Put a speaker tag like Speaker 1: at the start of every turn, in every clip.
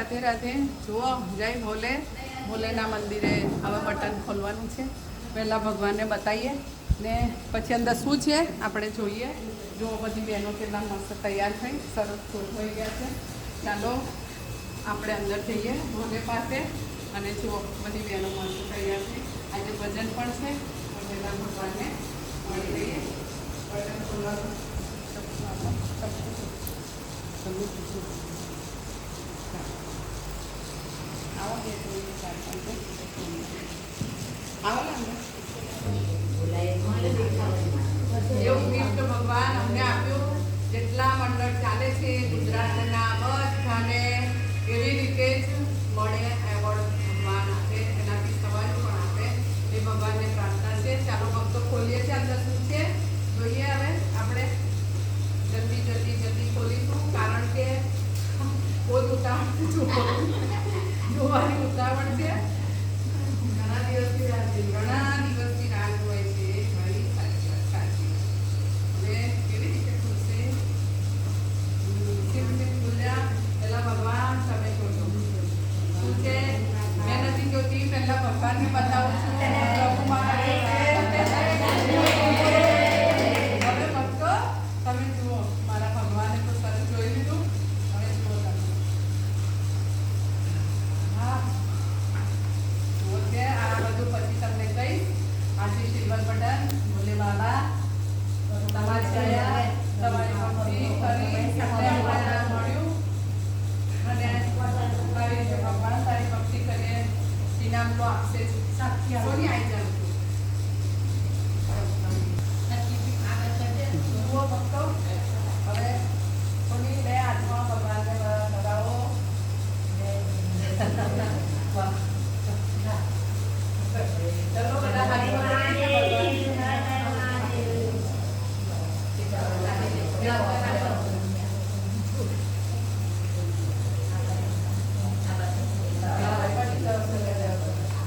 Speaker 1: રાધે રાધે. જુઓ, જય ભોલે. ભોલેના મંદિરે હવે બટન ખોલવાનું છે. પહેલાં ભગવાનને બતાવીએ ને પછી અંદર શું છે આપણે જોઈએ. જો બધી બહેનો કેટલા મસ્ત તૈયાર થઈ સરસ થઈ ગયા છે. ચાલો આપણે અંદર જઈએ ભોલે પાસે અને જુઓ બધી બહેનો મસ્ત તૈયાર થઈ. આજે ભજન પણ છે. પહેલાં ભગવાનને મળી લઈએ. બટન ખોલવાનું એવું ગિફ્ટ ભગવાન અમને આપ્યું. જેટલા મંડળ ચાલે છે ગુજરાતના બધાને એવી રીતે જ મળે એવોર્ડ ભગવાન આપે, એનાથી સવાલ પણ આપે એ ભગવાનને પ્રાર્થના છે. ચાલો ભક્તો ખોલીએ છીએ અંદર શું છે જોઈએ. હવે આપણે જલ્દી ખોલીશું કારણ કે કોઈ ઉતાવળ જોવાની ઉતાવળ છે. ઘણા દિવસથી રાહ જોવાય છે ભાઈ. સાચી હવે કેવી રીતે ખુલશે? કેવી રીતે ખુલ્યા? પહેલા ભગવાન તમે ખોલો શું છે. મેં નથી જોતી, પહેલા ભગવાનને બતાવું છું. હવે ભક્તો તમે જુઓ, મારા ભગવાને તો સરસ જોઈ લીધું. હવે જુઓ તમે. હા જુઓ છે. આ બધું પછી તમને કહીશ. આજે સિલ્વર બટન ભોલે બાબા તમારી દયા તમારી ભક્તિ કરી મળ્યું અને તારી રીતે ભગવાન તારી ભક્તિ કરીએ ઇનામ તો આપશે જ. કોની આવી જાવ જુઓ ભક્તો. હવે કોની બે હાથમાં ભગવાનને લગાવો. ચલો બધા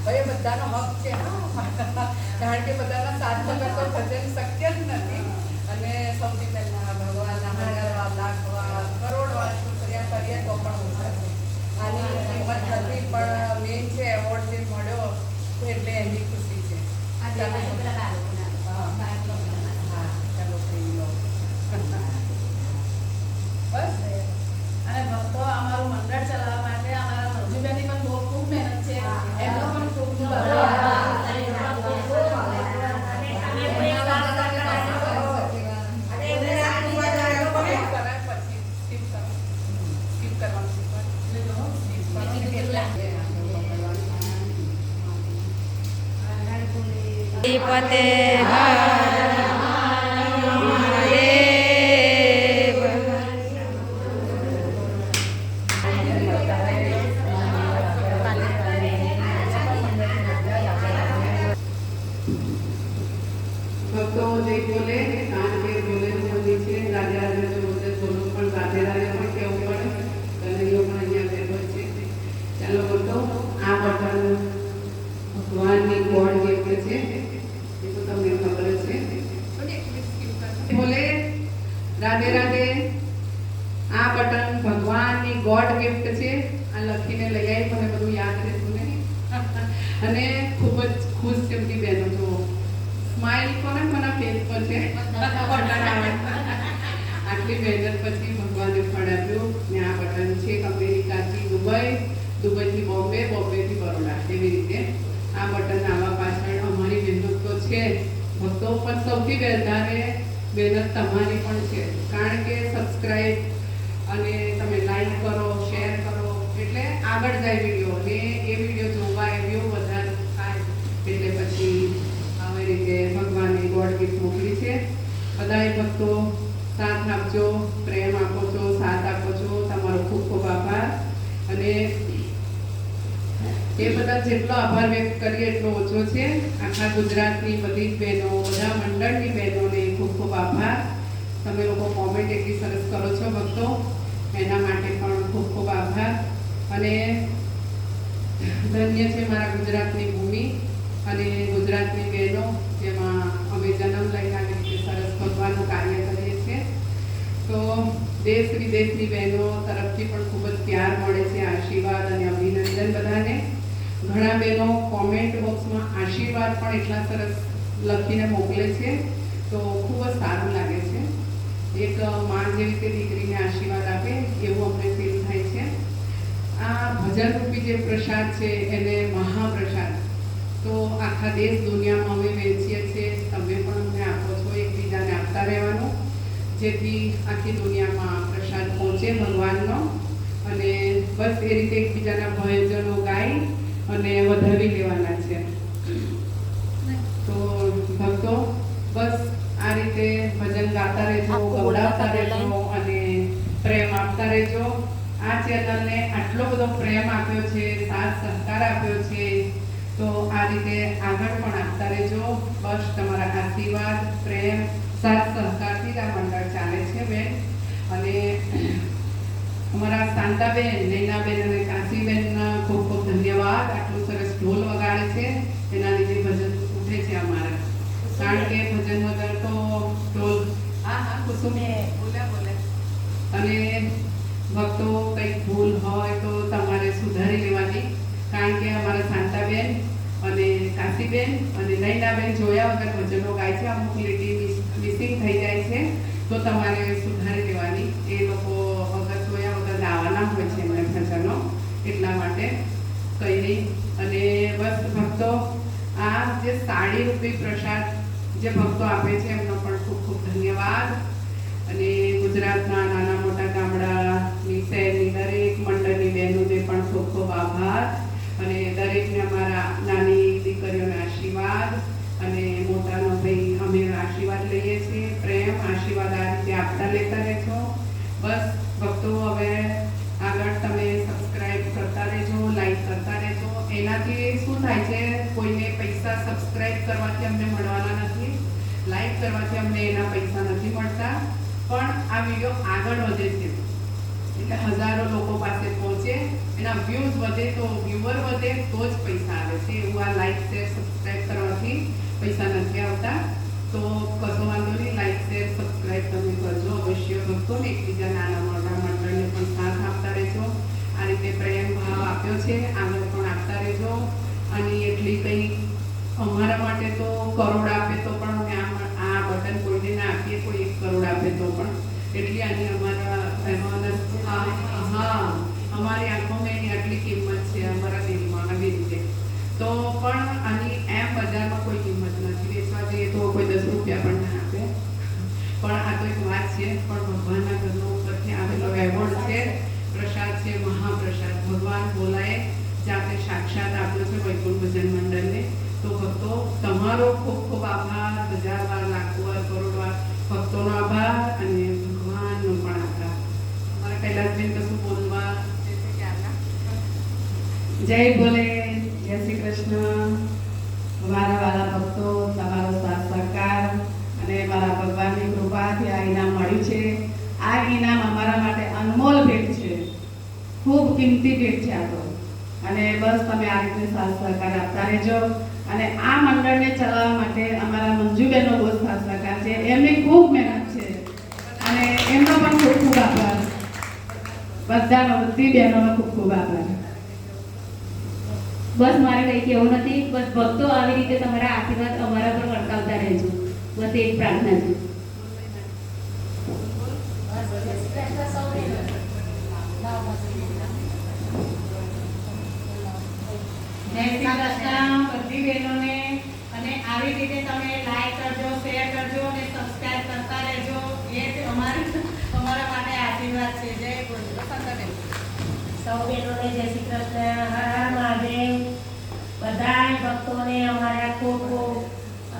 Speaker 1: ભાઈ બધાનો હક છે કારણ કે બધાના સાથ વગર તો ભજન શક્ય જ નથી. અને સૌથી પહેલા ભગવાનના 1000 લાખ કરોડ વાર શુક્રિયા કરીએ તો પણ ઓછા છે. આની કિંમત નથી પણ મેઇન છે એવોર્ડ જે મળ્યો એટલે એની ખુશી છે. ચાલો થઈ લો બસ. અને ભક્તો અમારું મંડળ ચલાવવા માટે અમારા મંજુબેનની પણ ખૂબ મહેનત છે. એમનો પણ ખૂબ
Speaker 2: પતે
Speaker 1: ભક્તો જય ભોલે. કારણ કે ભોલેનું મંદિર છે. રાધે રાધે બોલે ભોલું પણ રાધે રાધે પણ કહેવું પડે. કનૈયો પણ અહીંયા બેઠો છે. ચાલો ભક્તો, આ બટન ભગવાનની ગોડ ગિફ્ટ છે. એ તો તમને ખબર જ છે. ભોલે રાધે રાધે. આ બટન ભગવાનની ગોડ ગિફ્ટ છે. આ લખીને લઈ આવી મને બધું યાદ રહેતું નહીં અને ખૂબ જ ખુશ છે બધી બહેનો. જુઓ સ્માઇલ કોને કોના ફેસ પર છે. આટલી મહેનત પછી ભગવાને ફળ આપ્યું ને આ બટન છે અમેરિકાથી દુબઈથી બોમ્બે, બોમ્બેથી બરોડા. એવી રીતે આ બટન આવવા પાછળ અમારી મહેનત તો છે ભક્તો, પણ સૌથી વધારે મહેનત તમારી પણ છે. કારણ કે સબસ્ક્રાઈબ અને તમે લાઈક કરો, શેર કરો એટલે આગળ જાય વિડીયો ને એ વિડીયો જોવાય, વ્યૂ વધારે થાય એટલે પછી આવી રીતે ભગવાનની ગોડ ગિફ્ટ મોકલી છે. બધાએ ભક્તો સાથ આપજો, પ્રેમ આપો છો, સાથ આપો છો. તમારો ખૂબ ખૂબ આભાર. અને એ બધા જેટલો આભાર વ્યક્ત કરીએ એટલો ઓછો છે. આખા ગુજરાતની બધી જ બહેનો, બધા મંડળની બહેનોને ખૂબ ખૂબ આભાર. તમે લોકો કોમેન્ટ એટલી સરસ કરો છો ભક્તો, એના માટે પણ ખૂબ ખૂબ આભાર. અને ધન્ય છે મારા ગુજરાતની ભૂમિ અને ગુજરાતની બહેનો, જેમાં અમે જન્મ લઈને આવી રીતે સરસ ભગવાનનું કાર્ય કરીએ છીએ. તો દેશ વિદેશની બહેનો તરફથી પણ ખૂબ જ પ્યાર મળે છે, આશીર્વાદ અને અભિનંદન બધાને. ઘણા બહેનો કોમેન્ટ બોક્સમાં આશીર્વાદ પણ એટલા સરસ લખીને મોકલે છે, તો ખૂબ જ સારું લાગે છે. એક માં જેવી રીતે દીકરીને આશીર્વાદ આપે એવું અમને ફીલ થાય છે. આ ભજનરૂપી જે પ્રસાદ છે એને મહાપ્રસાદ તો આખા દેશ દુનિયામાં અમે વહેંચીએ છીએ. તમે પણ અમને આપો છો, એકબીજાને આપતા રહેવાનું, જેથી આખી દુનિયામાં પ્રસાદ પહોંચે ભગવાનનો. અને બસ એ રીતે એકબીજાના ભજનો ગાઈ અને વધાવી લેવાના છે. તો ભક્તો બસ આ રીતે ભજન ગાતા રહેજો, ગવડાવતા રહેજો અને પ્રેમ આપતા રહેજો. આ ચેનલને આટલો બધો પ્રેમ આપ્યો છે, સાથ સહકાર આપ્યો છે, તો આ રીતે આગળ પણ આપતા રહેજો. બસ તમારા આશીર્વાદ, પ્રેમ, સાથ સહકારથી જ આ મંડળ ચાલે છે બેન. અને અમારા શાંતાબેન, નૈનાબેન અને કાશીબેનના ખૂબ ખૂબ ધન્યવાદ. આટલું સરસ ઢોલ વગાડે છે, એના લીધે ભજન ઉઠે છે અમારા. કારણ કે ભજન વગર તો ઢોલ કુસુમ બોલે. અને ભક્તો કંઈક ભૂલ હોય તો તમારે સુધારી લેવાની. કારણ કે અમારા શાંતાબેન અને કાશીબેન અને નૈનાબેન જોયા વગર ભજનો ગાય છે. અમુક લીટી મિસિંગ થઈ જાય છે, તો તમારે સુધારી લેવાની. એ લોકો વગર જોયા વગર ગાવાના હોય છે એમને ભજનો, એટલા માટે કંઈ નહીં. અને બસ ભક્તો આ જે સાડી રૂપી પ્રસાદ જે ભક્તો આપે છે એમનો પણ ખૂબ ખૂબ ધન્યવાદ. અને ગુજરાતના નાના મોટા ગામડાની શહેરની દરેક મંડળની બહેનોને પણ ખૂબ ખૂબ આભાર. અને દરેકને અમારા નાની દીકરીઓના આશીર્વાદ અને મોટાનો ભાઈ અમે આશીર્વાદ લઈએ છીએ. પ્રેમ આશીર્વાદ આ રીતે આપતા લેતા રહેજો. બસ ભક્તો હવે આગળ તમે સબસ્ક્રાઇબ કરતા રહેજો, લાઈક કરતા રહેજો. એનાથી શું થાય છે, કોઈને પૈસા સબસ્ક્રાઇબ કરવાથી અમને મળવાના નથી, લાઈક કરવાથી અમને એના પૈસા નથી મળતા, પણ આ વિડીયો આગળ વધે છે એટલે હજારો લોકો પાસે પહોંચે, એના વ્યૂઝ વધે તો વ્યુઅર વધે તો જ પૈસા આવે છે. એવું આ લાઈક શેર સબસ્ક્રાઇબ કરવાથી પૈસા નથી આવતા. તો કશો વાંધો નહીં, લાઈક શેર સબસ્ક્રાઇબ તમે કરજો અવશ્ય ભક્તો. ને એકબીજા નાના મોટા મંડળને પણ સાથ આપતા રહેજો. આ રીતે પ્રેમ ભાવ આપ્યો છે, આગળ પણ આપતા રહેજો. અને એટલી કંઈ અમારા માટે તો કરોડ આપે તો પણ અમે આ બટન કોઈને ના આપીએ, કોઈ 1 કરોડ આપે તો પણ એટલી આની અમારા અમારી આંખોમાં એની આટલી કિંમત છે, અમારા દિલમાં આવી રીતે. તો પણ આની એમ બજારમાં કોઈ કિંમત નથી. વેચવા જઈએ તો કોઈ 10 રૂપિયા પણ ના આપે. પણ આ તો એક વાત છે, પણ ભગવાનના ઘરનો ઉપરથી આવેલો એવોર્ડ છે, પ્રસાદ છે, મહાપ્રસાદ. ભગવાન બોલાય જાતે સાક્ષાત આપ્યો છે વૈકુંઠ ભજન મંડળને. તો ભક્તો તમારો ખૂબ ખૂબ આભાર. 1000 વાર, લાખો વાર, કરોડ વાર ભક્તોનો આભાર અને ભગવાનનો પણ આભાર. અમારા કૈલાસબેન કશું બોલવા જય ભોલે, જય શ્રી કૃષ્ણ. મારા વાલા ભક્તો, તમારો સાથ સહકાર અને મારા ભગવાનની કૃપાથી આ ઇનામ મળ્યું છે. આ ઇનામ અમારા માટે અનમોલ ભેટ છે, ખૂબ કિંમતી ભેટ છે આ તો. અને બસ તમે આ રીતે સાથ સહકાર આપતા રહેજો. અને આ મંડળને ચલાવવા માટે અમારા મંજુબેનનો બહુ સાથ સહકાર છે, એમની ખૂબ મહેનત છે અને એમનો પણ ખૂબ ખૂબ આભાર. બધાનો, બધી બહેનોનો ખૂબ ખૂબ આભાર.
Speaker 2: બસ મારે કંઈ કહેવું નથી. બસ ભક્તો આવી રીતે તમારા આશીર્વાદ અમારા પર વર્તાવતા રહેજો. બસ એક પ્રાર્થના છે.
Speaker 1: જય શ્રી કૃષ્ણ બધી બહેનોને. અને આવી રીતે તમે લાઈક કરજો, શેર કરજો અને સબસ્ક્રાઇબ કરતા રહેજો. એ જ અમારા માટે આશીર્વાદ છે. જય બોલો.
Speaker 3: સૌ બહેનોને જય શ્રી કૃષ્ણ. હર હર મહાદેવ. બધા ભક્તોને અમારા ખૂબ ખૂબ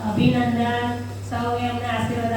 Speaker 3: અભિનંદન. સૌએ અમને આશીર્વાદ